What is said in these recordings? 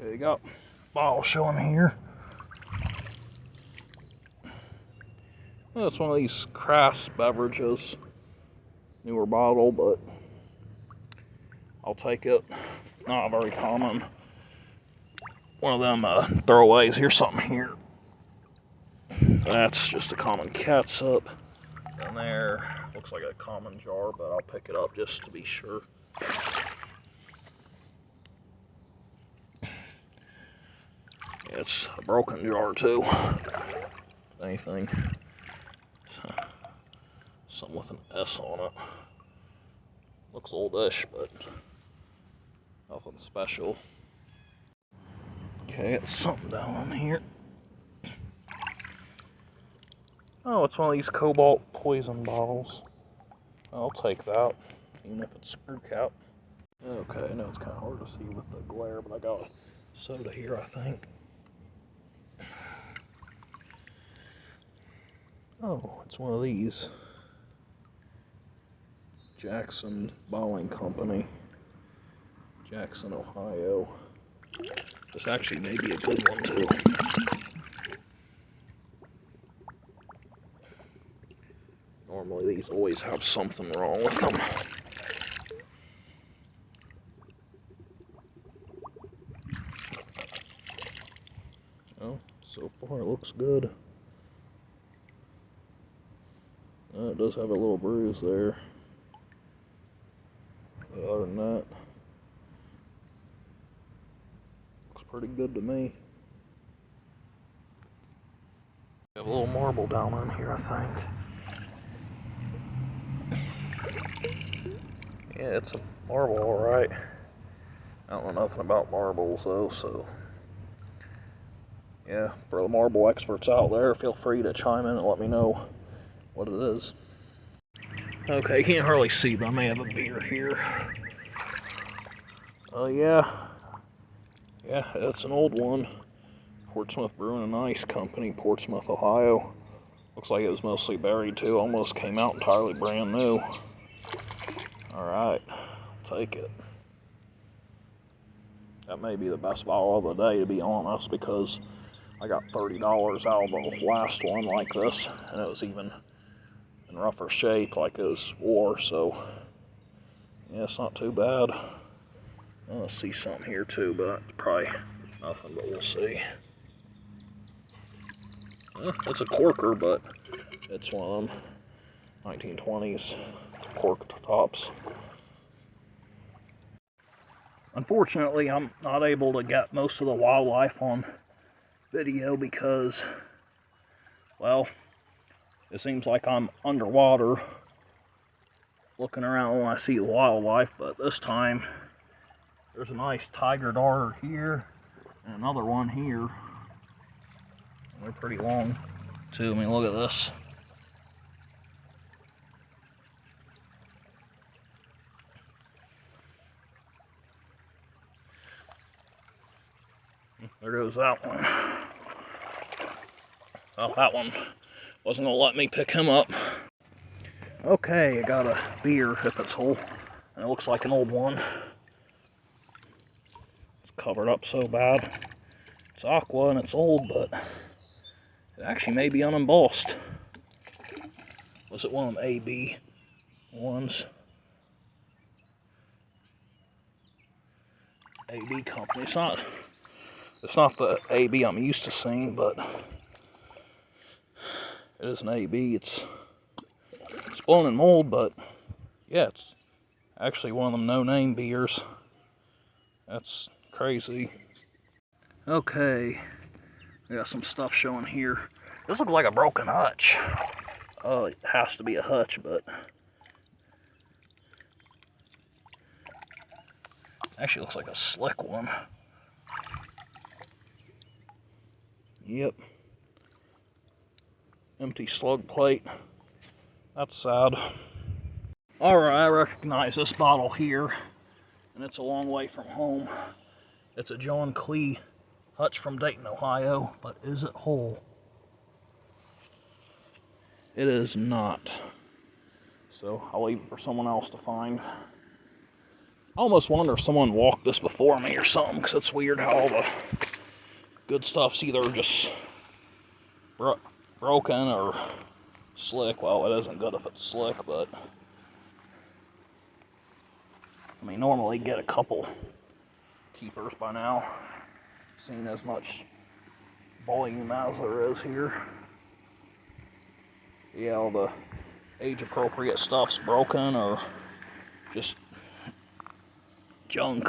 Okay, got bottle showing here. Well, it's one of these craft beverages. Newer bottle, but I'll take it. Not very common. One of them throwaways. Here's something here. That's just a common catsup. And there, looks like a common jar, but I'll pick it up just to be sure. It's a broken jar too. Anything. Something with an S on it. Looks oldish, but nothing special. Okay, it's something down in here. Oh, it's one of these cobalt poison bottles. I'll take that, even if it's screw cap. Okay, I know it's kind of hard to see with the glare, but I got a soda here, I think. Oh, it's one of these. Jackson Bottling Company. Jackson, Ohio. This actually may be a good one, too. Normally, these always have something wrong with them. Oh, so far it looks good. It does have a little bruise there. But other than that, looks pretty good to me. Have a little marble down in here, I think. Yeah, it's a marble, alright. I don't know nothing about marbles, though, so... yeah, for the marble experts out there, feel free to chime in and let me know what it is. Okay, you can't hardly see, but I may have a beer here. Oh, yeah. Yeah, it's an old one. Portsmouth Brewing and Ice Company, Portsmouth, Ohio. Looks like it was mostly buried, too. Almost came out entirely brand new. Alright, take it. That may be the best bottle of the day, to be honest, because I got $30 out of the last one like this, and it was even in rougher shape, like it was war, so yeah, it's not too bad. I see something here too, but probably nothing, but we'll see. It's a corker, but it's one of them 1920s cork tops. Unfortunately, I'm not able to get most of the wildlife on video because, well, it seems like I'm underwater looking around when I see the wildlife, but this time there's a nice tiger darter here and another one here. They're pretty long too. I mean, look at this. There goes that one. Well, that one wasn't gonna let me pick him up. Okay, I got a beer if it's whole. And it looks like an old one. It's covered up so bad. It's aqua and it's old, but it actually may be unembossed. Was it one of them AB ones? AB company. It's not the AB I'm used to seeing, but it is an AB. It's blown in mold, but yeah, it's actually one of them no-name beers. That's crazy. Okay, I got some stuff showing here. This looks like a broken hutch. Oh, it has to be a hutch, but actually looks like a slick one. Yep. Empty slug plate. That's sad. Alright, I recognize this bottle here, and it's a long way from home. It's a John Clee hutch from Dayton, Ohio, but is it whole? It is not. So I'll leave it for someone else to find. I almost wonder if someone walked this before me or something, because it's weird how all the good stuff's either just broken or slick. Well, it isn't good if it's slick, but I mean, normally get a couple keepers by now, seen as much volume as there is here. Yeah, all the age-appropriate stuff's broken or just junk.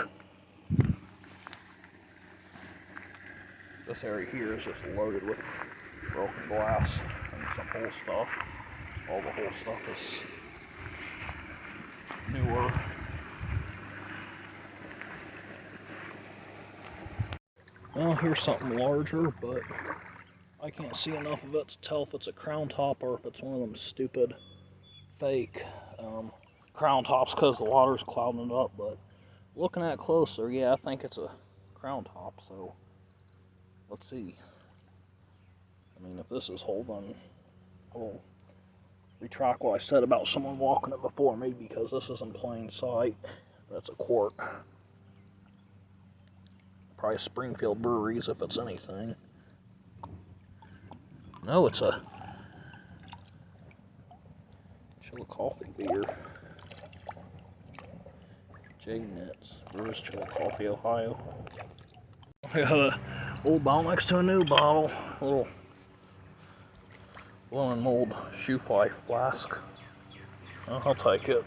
This area here is just loaded with broken glass and some whole stuff. All the whole stuff is newer. Well, here's something larger, but I can't see enough of it to tell if it's a crown top or if it's one of them stupid fake crown tops because the water's clouding it up. But looking at it closer, yeah, I think it's a crown top, so let's see. I mean, if this is holding, I will retract what I said about someone walking it before me, because this is in plain sight. That's a quart. Probably Springfield Breweries if it's anything. No, it's a Chilla Coffee beer. J-Nets, Brewers Chilla Coffee, Ohio. I got a old bottle next to a new bottle. A little blowing mold shoe fly flask. Well, I'll take it.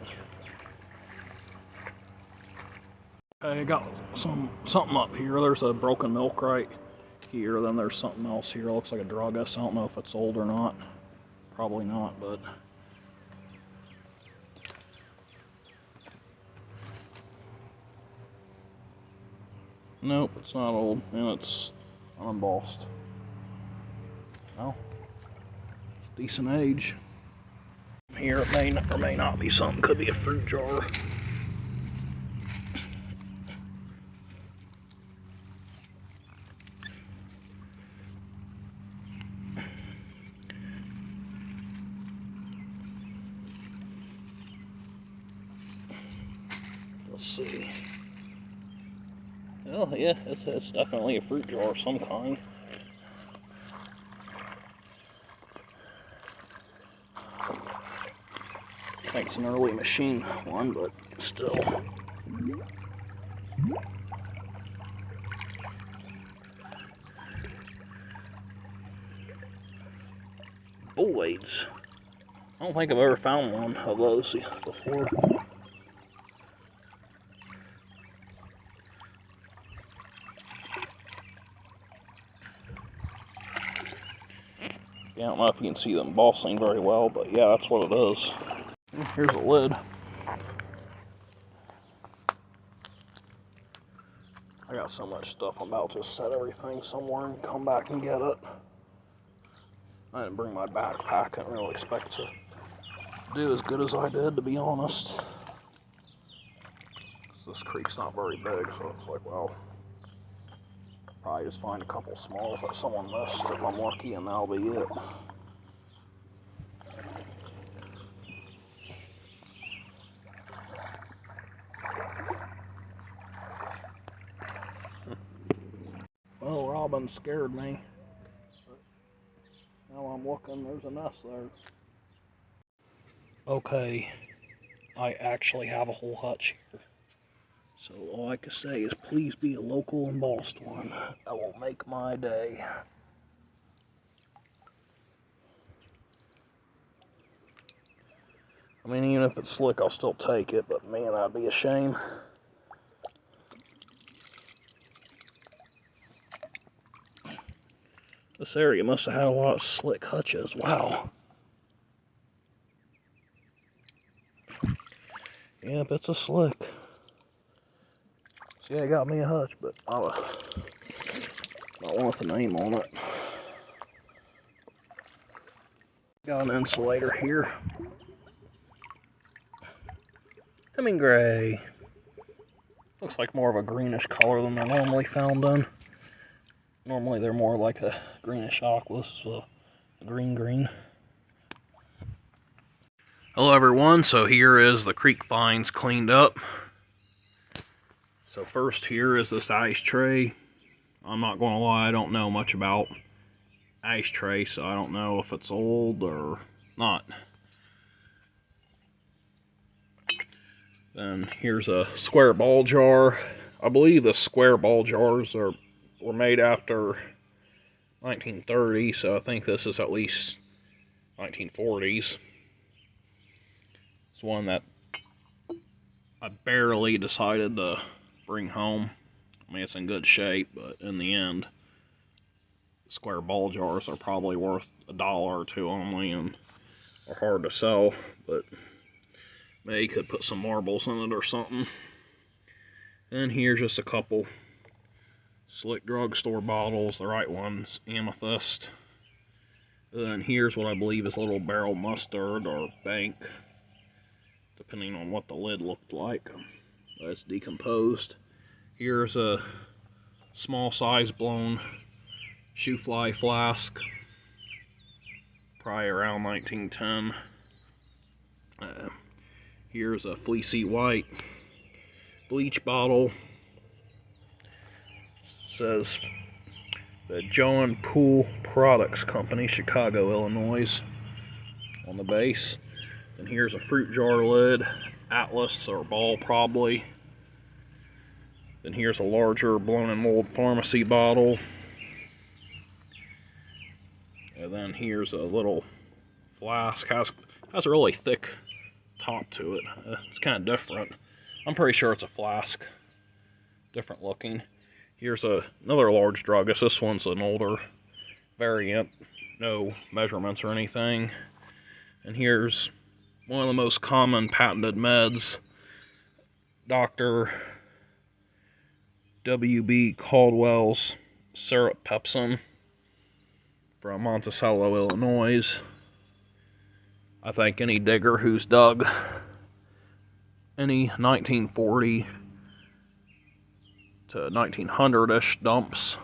I got something up here. There's a broken milk right here. Then there's something else here. It looks like a druggist. I don't know if it's old or not. Probably not, but nope, it's not old, and it's unembossed. Well, it's decent age. Here it may or may not be something. Could be a fruit jar. Let's see. Oh yeah, it's definitely a fruit jar of some kind. I think it's an early machine one, but still. Blades. I don't think I've ever found one of those before. Yeah, I don't know if you can see the embossing very well, but yeah, that's what it is. Here's a lid. I got so much stuff, I'm about to set everything somewhere and come back and get it. I didn't bring my backpack. I didn't really expect to do as good as I did, to be honest. This creek's not very big, so it's like, well, probably just find a couple smalls that someone missed if I'm lucky, and that'll be it. Well, Robin scared me. Now I'm looking, there's a nest there. Okay, I actually have a whole hutch here. So all I can say is please be a local embossed one. That will make my day. I mean, even if it's slick, I'll still take it, but man, that'd be a shame. This area must have had a lot of slick hutches. Wow. Yep, it's a slick. See, I got me a hutch, but not one with a name on it. Got an insulator here. Hemming gray. Looks like more of a greenish color than they're normally found in. Normally they're more like a greenish aqua. This is a green. Hello everyone, so here is the creek finds cleaned up. So first here is this ice tray. I'm not going to lie, I don't know much about ice tray, so I don't know if it's old or not. Then here's a square ball jar. I believe the square ball jars were made after 1930, so I think this is at least 1940s. It's one that I barely decided to bring home. I mean, it's in good shape, but in the end, square ball jars are probably worth $1 or $2 only and are hard to sell, but maybe you could put some marbles in it or something. And here's just a couple Slick drugstore bottles, the right ones, amethyst. And then here's what I believe is a little barrel mustard or bank, depending on what the lid looked like. It's decomposed. Here's a small size blown shoe fly flask, probably around 1910. Here's a fleecy white bleach bottle. Says the John Poole Products Company, Chicago, Illinois, on the base. And here's a fruit jar lid, Atlas or Ball probably. Then here's a larger blown and mold pharmacy bottle. And then here's a little flask, has a really thick top to it. It's kind of different. I'm pretty sure it's a flask, different looking. Here's another large druggist. This one's an older variant, no measurements or anything. And here's one of the most common patented meds, Dr. W.B. Caldwell's Syrup Pepsin from Monticello, Illinois. I think any digger who's dug any 1940 to 1900-ish dumps,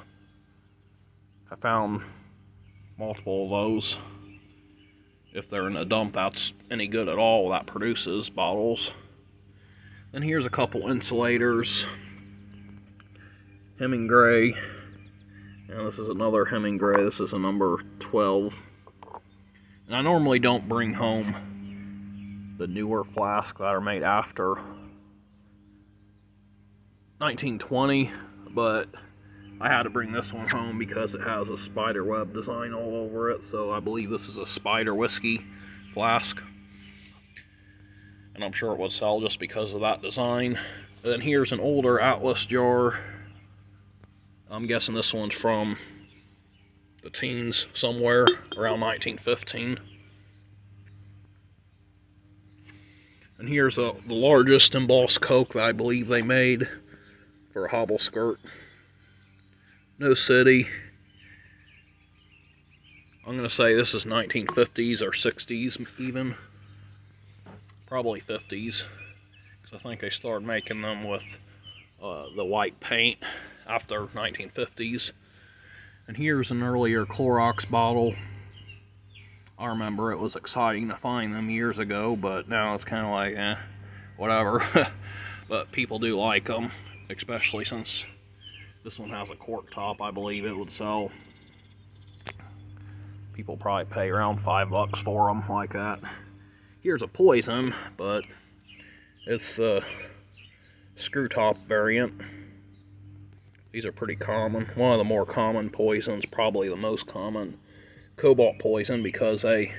I found multiple of those. If they're in a dump that's any good at all, that produces bottles. Then here's a couple insulators. Hemingray, and this is another Hemingray. This is a number 12. And I normally don't bring home the newer flasks that are made after 1920, but I had to bring this one home because it has a spider web design all over it. So I believe this is a spider whiskey flask, and I'm sure it would sell just because of that design. And then here's an older Atlas jar. I'm guessing this one's from the teens, somewhere around 1915. And here's the largest embossed Coke that I believe they made for a hobble skirt. No city. I'm going to say this is 1950s or 60s even. Probably 50s. Because I think they started making them with the white paint after 1950s. And here's an earlier Clorox bottle. I remember it was exciting to find them years ago, but now it's kind of like, whatever. But people do like them, especially since this one has a cork top. I believe it would sell. People probably pay around $5 for them like that. Here's a Poison, but it's the screw top variant. These are pretty common. One of the more common poisons, probably the most common, cobalt poison, because they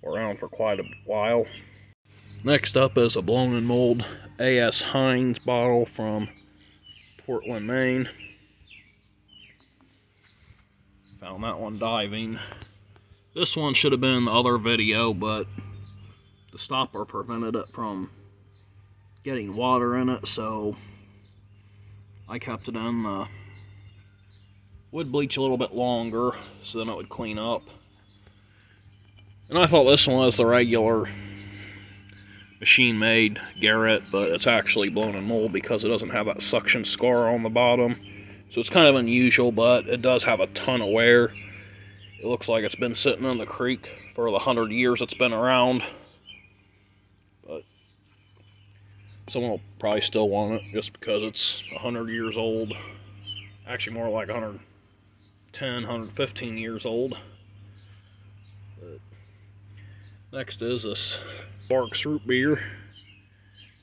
were around for quite a while. Next up is a blown and mold A.S. Hines bottle from Portland, Maine. Found that one diving. This one should have been in the other video, but the stopper prevented it from getting water in it, so I kept it in would bleach a little bit longer so then it would clean up. And I thought this one was the regular machine-made Garrett, but it's actually blown and mold because it doesn't have that suction scar on the bottom. So it's kind of unusual, but it does have a ton of wear. It looks like it's been sitting in the creek for the 100 years it's been around. But Someone will probably still want it just because it's 100 years old. Actually, more like 110, 115 years old. But next is this Barks root beer,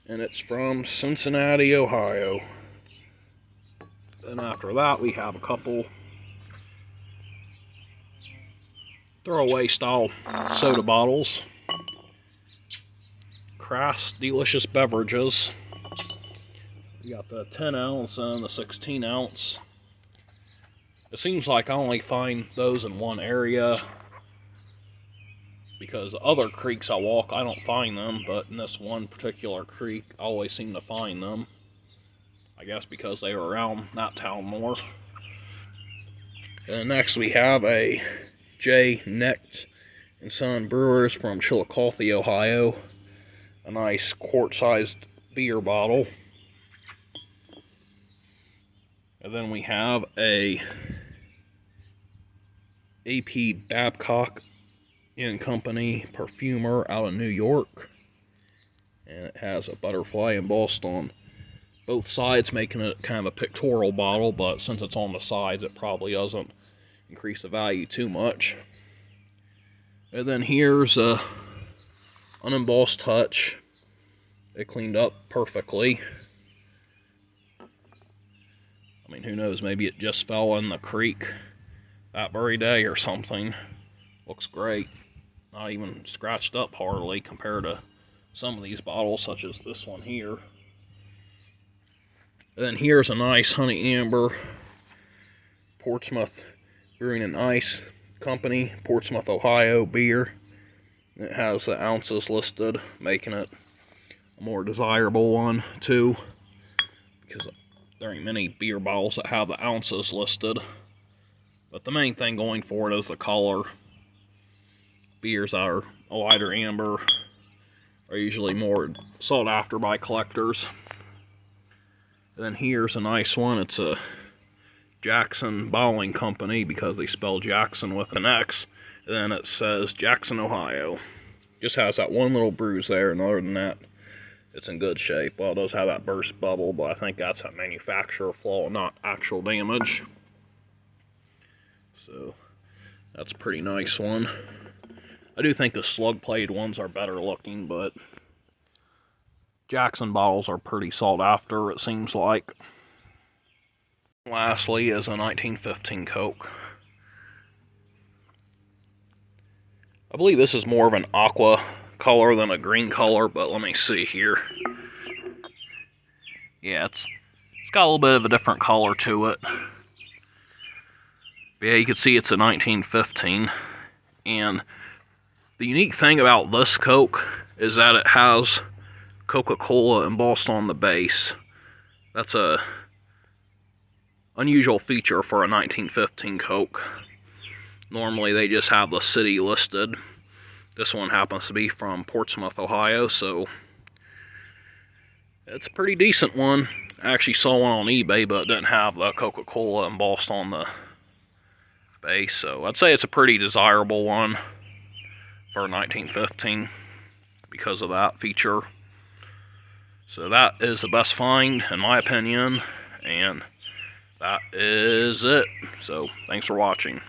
and it's from Cincinnati, Ohio. Then after that, we have a couple throwaway style soda bottles. Crass Delicious Beverages. We got the 10 ounce and the 16 ounce. It seems like I only find those in one area, because other creeks I walk, I don't find them, but in this one particular creek, I always seem to find them. I guess because they were around that town more. And next we have a J. Necht and Son Brewers from Chillicothe, Ohio. A nice quart-sized beer bottle. And then we have a A.P. Babcock & Company perfumer out of New York. And it has a butterfly embossed on both sides, making it kind of a pictorial bottle, but since it's on the sides, it probably doesn't increase the value too much. And then here's a unembossed touch. It cleaned up perfectly. I mean, who knows, maybe it just fell in the creek that very day or something. Looks great. Not even scratched up hardly compared to some of these bottles, such as this one here. And then here's a nice honey amber Portsmouth Brewing and Ice Company, Portsmouth, Ohio beer. It has the ounces listed, making it a more desirable one too, because there ain't many beer bottles that have the ounces listed. But the main thing going for it is the color. Beers that are a lighter amber are usually more sought after by collectors. And then here's a nice one. It's a Jackson Bottling Company, because they spell Jackson with an X. And then it says Jackson, Ohio. Just has that one little bruise there, and other than that, it's in good shape. Well, it does have that burst bubble, but I think that's a manufacturer flaw, not actual damage. So, that's a pretty nice one. I do think the slug-plated ones are better looking, but Jackson bottles are pretty sought after, it seems like. Lastly is a 1915 Coke. I believe this is more of an aqua color than a green color, but let me see here. Yeah, it's got a little bit of a different color to it. But yeah, you can see it's a 1915. And the unique thing about this Coke is that it has Coca-Cola embossed on the base. That's a unusual feature for a 1915 Coke. Normally they just have the city listed. This one happens to be from Portsmouth, Ohio, so it's a pretty decent one. I actually saw one on eBay, but it didn't have the Coca-Cola embossed on the base, so I'd say it's a pretty desirable one for 1915 because of that feature. So that is the best find, in my opinion, and that is it. So thanks for watching.